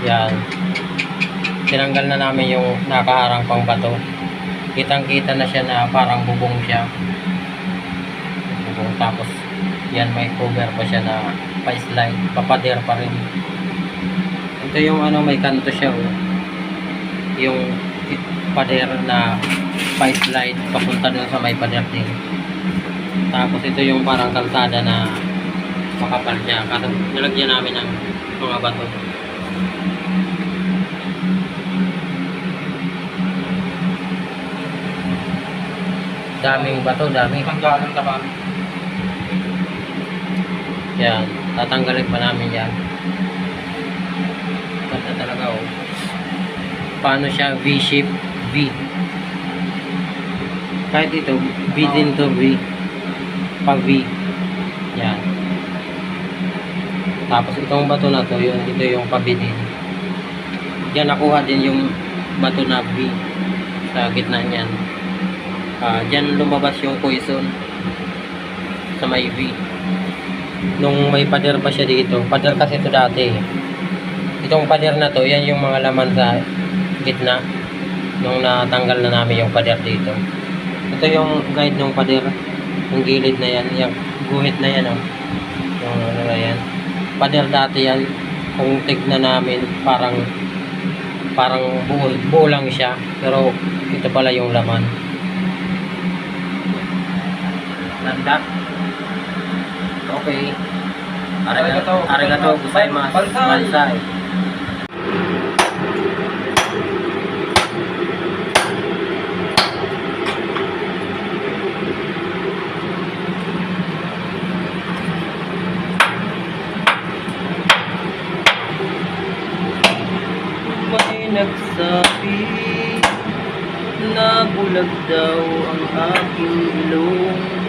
Yan. Tinanggal na namin yung nakaharang pang bato. Kitang-kita na siya na parang bubong siya. Bubong. Tapos, yan may cover pa siya na pa-slide. Papader pa rin. Ito yung ano, may kanto siya. Oh. Yung pader na pa-slide papunta dun sa may pader din. Tapos ito yung parang kalsada na makapal siya. Kasi nilagyan namin ng mga bato. Daming bato, daming. Tanggalan ka ba? Yan, tatanggalin pa namin yan. Ganda talaga oh. Paano siya V-shape? V. Kahit ito, V din to V. Pa V. Yan. Tapos itong bato na to, yun, ito yung pa V din. Diyan nakuha din yung bato na V sa gitna niyan. Diyan lumabas yung poison sa may V. Nung may pader pa siya dito, pader kasi ito dati. Itong pader na to, yan yung mga laman sa gitna nung natanggal na namin yung pader dito. Ito yung guide ng pader, yung gilid na yan, yung guhit na yan oh. Yung ano na yan, pader dati yan. Kung tignan namin, parang buo lang siya, pero ito pala yung laman. Nanda. Okay. Arigato gozaimasu. Bansai. May nagsabi na bulag daw ang aking ilong.